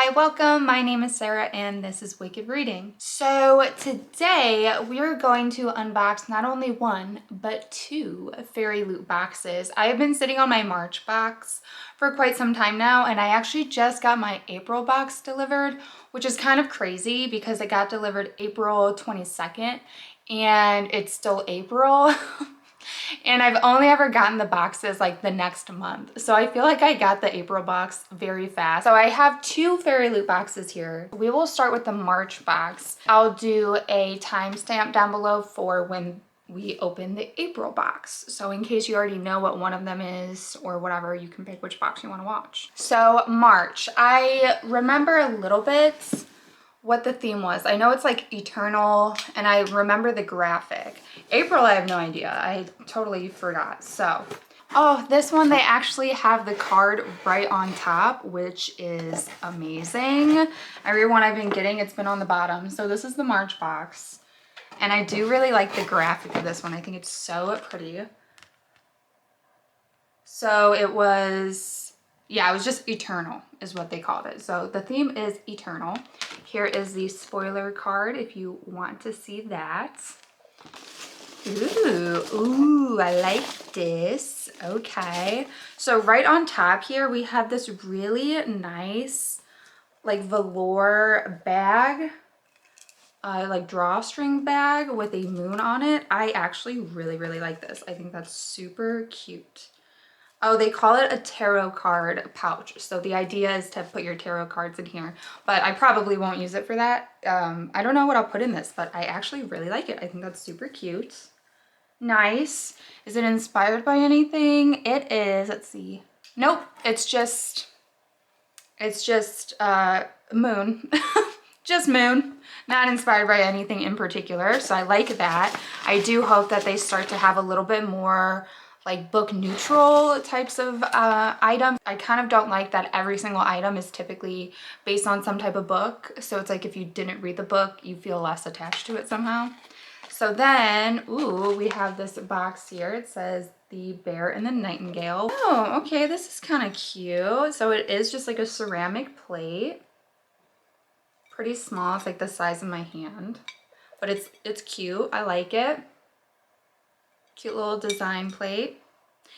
Hi, welcome. My name is Sarah and this is Wicked Reading. So today we're going to unbox not only one, but two Fairyloot boxes. I have been sitting on my March box for quite some time now, and I actually just got my April box delivered, which is kind of crazy because it got delivered April 22nd and it's still April. And I've only ever gotten the boxes like the next month. So I feel like I got the April box very fast. So I have two Fairyloot boxes here. We will start with the March box. I'll do a timestamp down below for when we open the April box. So in case you already know what one of them is or whatever, you can pick which box you want to watch. So March, I remember a little bit what the theme was. I know it's like eternal and I remember the graphic. April, I have no idea. I totally forgot. So, oh, this one, they actually have the card right on top, which is amazing. Every one I've been getting, it's been on the bottom. So this is the March box. And I do really like the graphic of this one. I think it's so pretty. So it was, yeah, it was just eternal is what they called it. So the theme is eternal. Here is the spoiler card if you want to see that. Ooh, I like this. Okay. So right on top here, we have this really nice, like velour bag, like drawstring bag with a moon on it. I actually really like this. I think that's super cute. Oh, they call it a tarot card pouch. So the idea is to put your tarot cards in here, but I probably won't use it for that. I don't know what I'll put in this, but I actually really like it. I think that's super cute. Nice. Is it inspired by anything? It is. Let's see. Nope. It's just moon. Just moon. Not inspired by anything in particular. So I like that. I do hope that they start to have a little bit more like book neutral types of items. I kind of don't like that every single item is typically based on some type of book. So it's like if you didn't read the book, you feel less attached to it somehow. So then, ooh, we have this box here. It says The Bear and the Nightingale. Oh, okay, this is kind of cute. So it is just like a ceramic plate. Pretty small, it's like the size of my hand. But it's cute, I like it. Cute little design plate.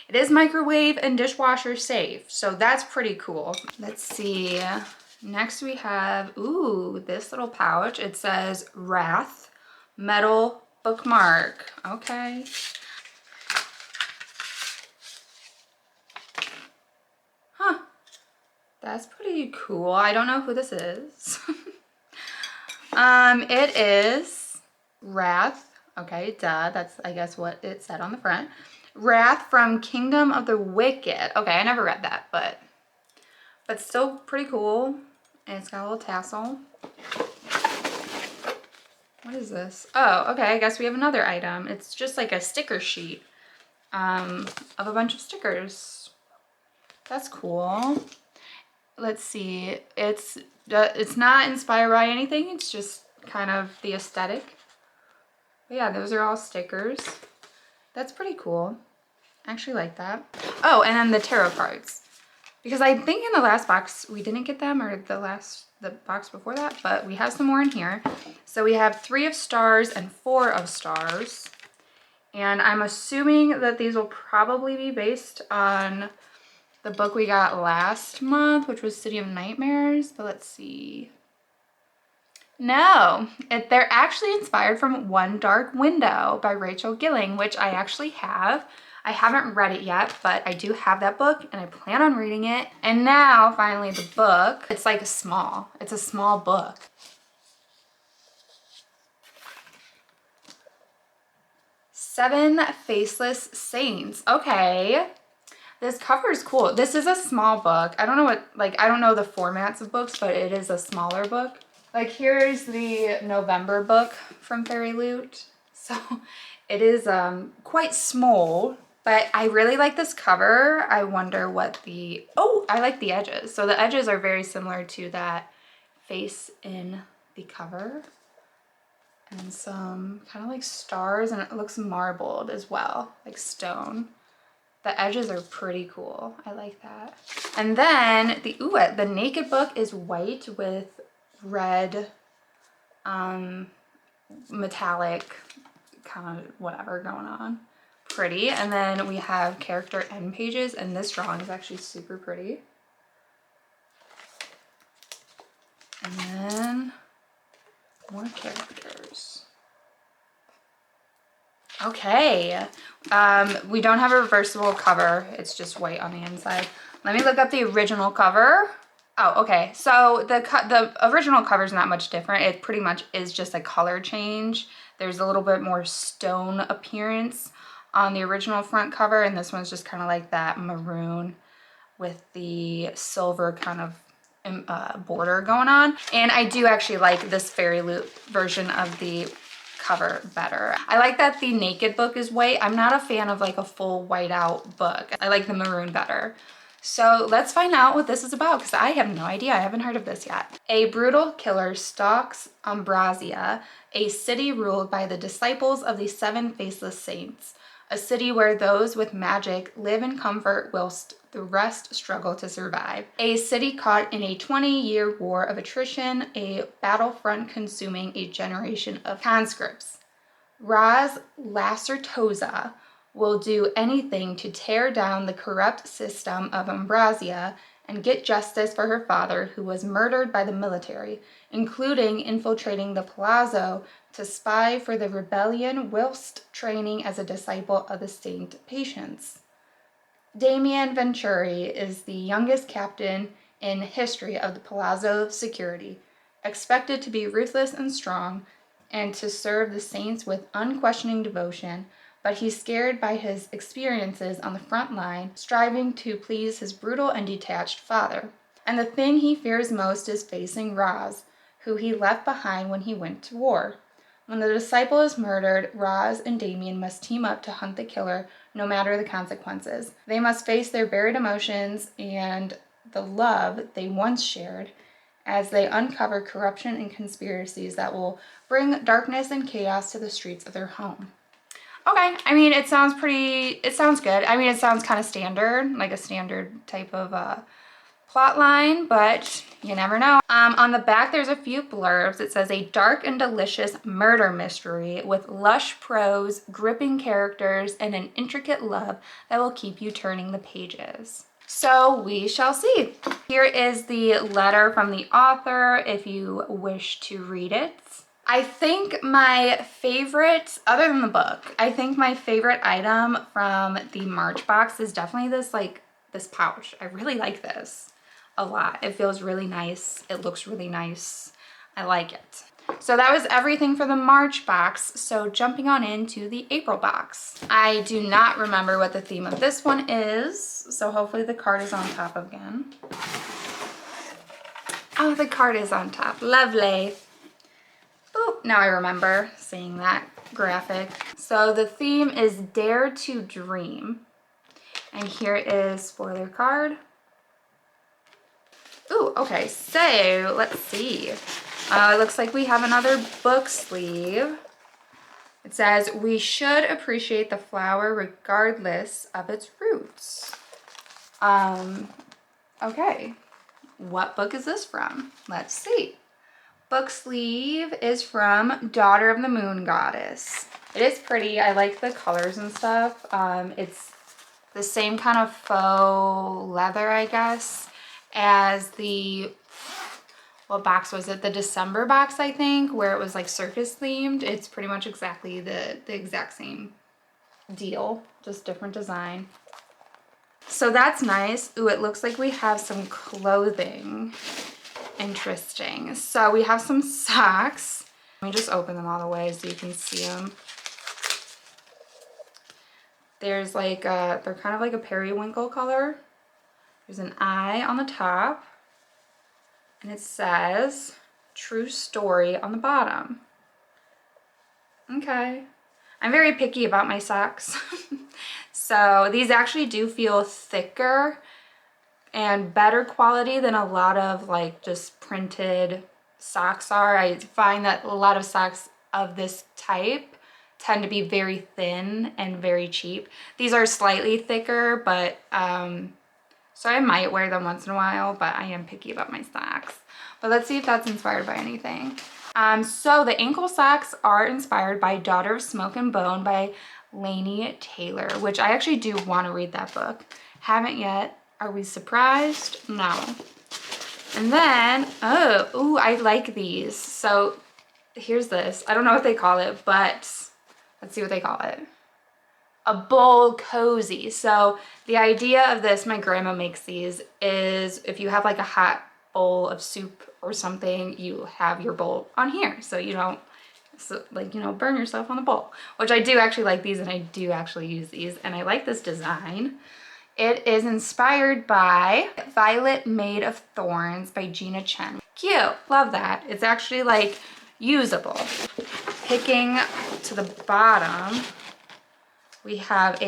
It is microwave and dishwasher safe, so that's pretty cool. Let's see. Next we have, ooh, this little pouch. It says Wrath Metal Bookmark. Okay. Huh. That's pretty cool. I don't know who this is. It is Wrath. Okay, duh. That's, I guess, what it said on the front. Wrath from Kingdom of the Wicked. Okay, I never read that, but still pretty cool. And it's got a little tassel. What is this? Oh, okay, I guess we have another item. It's just like a sticker sheet of a bunch of stickers. That's cool. Let's see. It's not inspired by anything. It's just kind of the aesthetic. But yeah, those are all stickers. That's pretty cool. I actually like that. Oh, and then the tarot cards. Because I think in the last box we didn't get them, or the box before that, but we have some more in here. So we have 3 of Stars and 4 of Stars. And I'm assuming that these will probably be based on the book we got last month, which was City of Nightmares, but let's see. No, they're actually inspired from One Dark Window by Rachel Gilling, which I actually have. I haven't read it yet, but I do have that book and I plan on reading it. And now, finally, the book. It's like it's a small book. Seven Faceless Saints. Okay. This cover is cool. This is a small book. I don't know I don't know the formats of books, but it is a smaller book. Like here's the November book from Fairyloot. So it is quite small, but I really like this cover. I wonder what I like the edges. So the edges are very similar to that face in the cover. And some kind of like stars, and it looks marbled as well, like stone. The edges are pretty cool. I like that. And then the naked book is white with red metallic kind of whatever going on. Pretty. And then we have character end pages, and this drawing is actually super pretty. And then more characters. Okay, we don't have a reversible cover. It's just white on the inside. Let me look up the original cover. Oh, okay. So the original cover is not much different. It pretty much is just a color change. There's a little bit more stone appearance on the original front cover, and this one's just kind of like that maroon with the silver kind of border going on. And I do actually like this Fairyloot version of the cover better. I like that the naked book is white. I'm not a fan of like a full white out book. I like the maroon better. So let's find out what this is about, because I have no idea. I haven't heard of this yet. A brutal killer stalks Ambrazia, a city ruled by the disciples of the seven faceless saints, a city where those with magic live in comfort whilst the rest struggle to survive. A city caught in a 20-year war of attrition, a battlefront consuming a generation of conscripts. Raz Lacertosa will do anything to tear down the corrupt system of Ambrazia and get justice for her father, who was murdered by the military, including infiltrating the palazzo to spy for the rebellion whilst training as a disciple of the Saint Patience. Damien Venturi is the youngest captain in history of the Palazzo Security, expected to be ruthless and strong and to serve the saints with unquestioning devotion, but he's scared by his experiences on the front line, striving to please his brutal and detached father. And the thing he fears most is facing Raz, who he left behind when he went to war. When the disciple is murdered, Raz and Damien must team up to hunt the killer, no matter the consequences. They must face their buried emotions and the love they once shared as they uncover corruption and conspiracies that will bring darkness and chaos to the streets of their home. Okay, I mean, it sounds good. I mean, it sounds kind of standard, like a standard type of plot line, but you never know. On the back, there's a few blurbs. It says, a dark and delicious murder mystery with lush prose, gripping characters, and an intricate love that will keep you turning the pages. So we shall see. Here is the letter from the author if you wish to read it. I think my favorite, other than the book, I think my favorite item from the March box is definitely this pouch. I really like this a lot. It feels really nice. It looks really nice. I like it. So that was everything for the March box. So jumping on into the April box. I do not remember what the theme of this one is. So hopefully the card is on top again. Oh, the card is on top. Lovely. Oh, now I remember seeing that graphic. So the theme is Dare to Dream. And here is spoiler card. Ooh, okay, so let's see. It looks like we have another book sleeve. It says, we should appreciate the flower regardless of its roots. Okay, what book is this from? Let's see. Book sleeve is from Daughter of the Moon Goddess. It is pretty. I like the colors and stuff. It's the same kind of faux leather, I guess, as the, what box was it? The December box, I think, where it was like circus themed. It's pretty much exactly the exact same deal, just different design. So that's nice. Ooh, it looks like we have some clothing. Interesting. So we have some socks. Let me just open them all the way so you can see them. There's like they're kind of like a periwinkle color. There's an eye on the top. And it says, true story on the bottom. Okay. I'm very picky about my socks. So these actually do feel thicker and better quality than a lot of like just printed socks are. I find that a lot of socks of this type tend to be very thin and very cheap. These are slightly thicker, but so I might wear them once in a while, but I am picky about my socks. But let's see if that's inspired by anything. So the ankle socks are inspired by Daughter of Smoke and Bone by Laini Taylor, which I actually do want to read that book. Haven't yet. Are we surprised? No. And then, oh, I like these. So here's this. I don't know what they call it, but let's see what they call it. A bowl cozy. So the idea of this, my grandma makes these, is if you have like a hot bowl of soup or something, you have your bowl on here so you don't burn yourself on the bowl, which I do actually like these, and I do actually use these, and I like this design. It is inspired by Violet Made of Thorns by Gina Chen. Cute, love that. It's actually like usable. Picking to the bottom, we have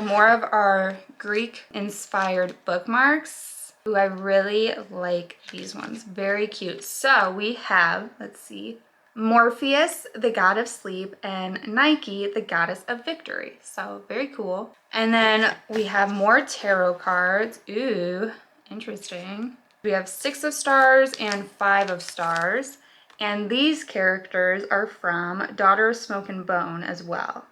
more of our Greek inspired bookmarks. Ooh, I really like these ones, very cute. So we have, let's see, Morpheus, the god of sleep, and Nike, the goddess of victory. So very cool. And then we have more tarot cards. Ooh, interesting. We have 6 of stars and 5 of stars. And these characters are from Daughter of Smoke and Bone as well.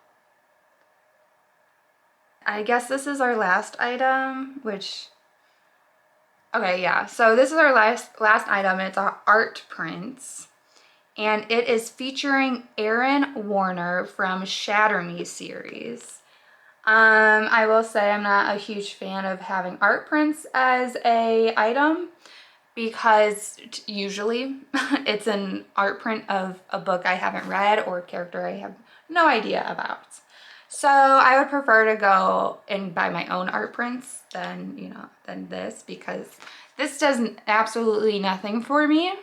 I guess this is our last item, which, okay, yeah. So this is our last item. It's our art prints. And it is featuring Erin Warner from Shatter Me series. I will say I'm not a huge fan of having art prints as a item because usually it's an art print of a book I haven't read or a character I have no idea about. So I would prefer to go and buy my own art prints than this, because this does absolutely nothing for me.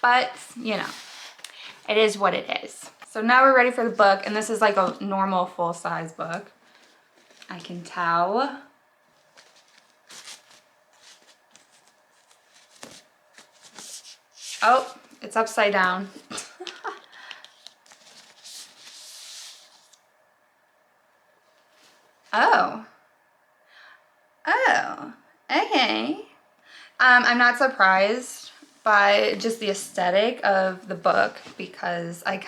But, it is what it is. So now we're ready for the book, and this is like a normal full-size book. I can tell. Oh, it's upside down. Oh. Oh, okay. I'm not surprised by just the aesthetic of the book, because I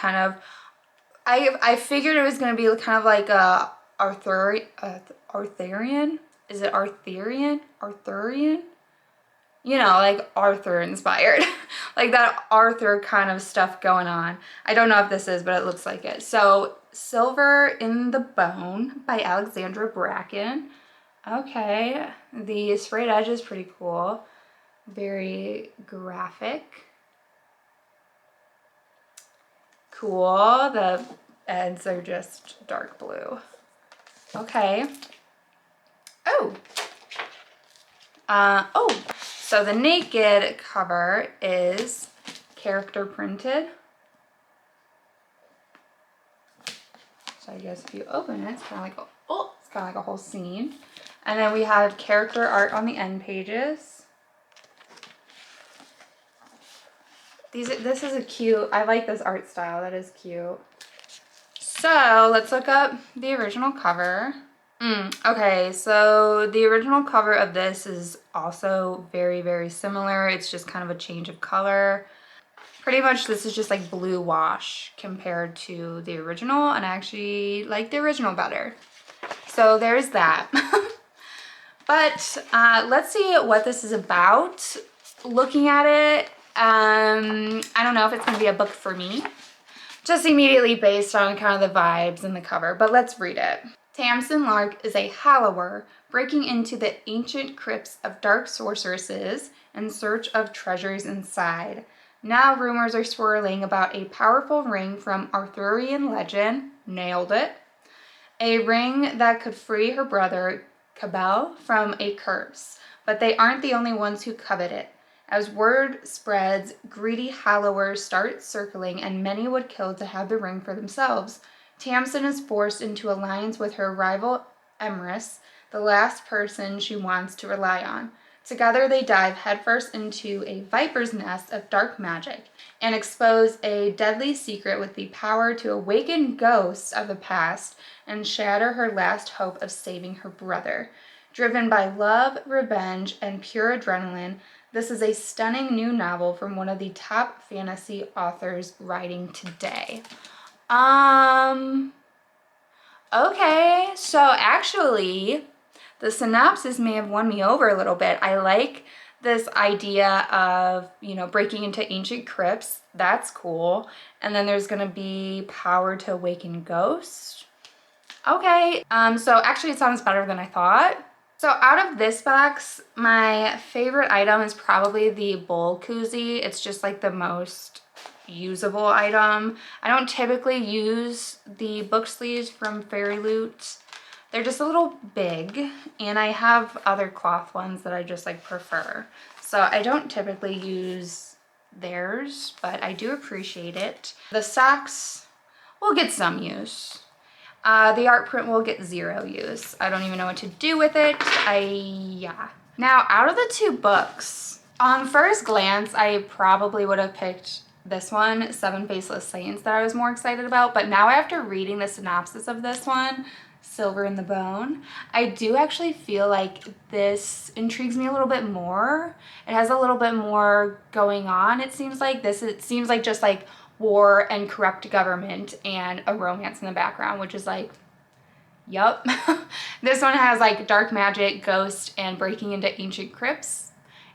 I figured it was going to be kind of like a Arthurian? Is it Arthurian? Arthurian? Like Arthur inspired. Like that Arthur kind of stuff going on. I don't know if this is, but it looks like it. So, Silver in the Bone by Alexandra Bracken. Okay, the sprayed edge is pretty cool. Very graphic. Cool. The ends are just dark blue. Okay. Oh. So the naked cover is character printed. So I guess if you open it, it's kind of like a whole scene. And then we have character art on the end pages. This is a cute, I like this art style, that is cute. So let's look up the original cover. Okay, so the original cover of this is also very, very similar. It's just kind of a change of color. Pretty much this is just like blue wash compared to the original, and I actually like the original better. So there's that. But let's see what this is about. Looking at it, I don't know if it's going to be a book for me, just immediately based on kind of the vibes and the cover, but let's read it. Tamsin Lark is a hallower breaking into the ancient crypts of dark sorceresses in search of treasures inside. Now rumors are swirling about a powerful ring from Arthurian legend, nailed it, a ring that could free her brother Cabell from a curse, but they aren't the only ones who covet it. As word spreads, greedy hallowers start circling, and many would kill to have the ring for themselves. Tamsin is forced into alliance with her rival Emrys, the last person she wants to rely on. Together they dive headfirst into a viper's nest of dark magic and expose a deadly secret with the power to awaken ghosts of the past and shatter her last hope of saving her brother. Driven by love, revenge, and pure adrenaline, this is a stunning new novel from one of the top fantasy authors writing today. Okay, so actually, the synopsis may have won me over a little bit. I like this idea of, you know, breaking into ancient crypts. That's cool. And then there's gonna be power to awaken ghosts. Okay, so actually it sounds better than I thought. So out of this box, my favorite item is probably the bowl koozie. It's just like the most usable item. I don't typically use the book sleeves from Fairyloot. They're just a little big, and I have other cloth ones that I just like prefer. So I don't typically use theirs, but I do appreciate it. The socks will get some use. The art print will get 0 use. I don't even know what to do with it. Yeah. Now, out of the 2 books, on first glance, I probably would have picked this one, Seven Faceless Saints, that I was more excited about. But now after reading the synopsis of this one, Silver in the Bone, I do actually feel like this intrigues me a little bit more. It has a little bit more going on. It seems like just like war and corrupt government and a romance in the background, which is like, yup. This one has like dark magic, ghost, and breaking into ancient crypts.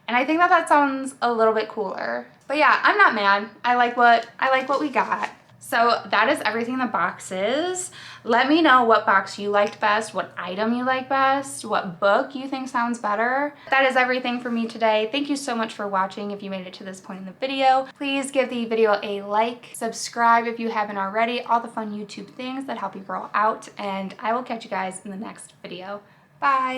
And I think that sounds a little bit cooler. But yeah, I'm not mad. I like what we got. So that is everything in the boxes. Let me know what box you liked best, what item you like best, what book you think sounds better. That is everything for me today. Thank you so much for watching. If you made it to this point in the video, please give the video a like, subscribe if you haven't already, all the fun YouTube things that help you grow out, and I will catch you guys in the next video. Bye.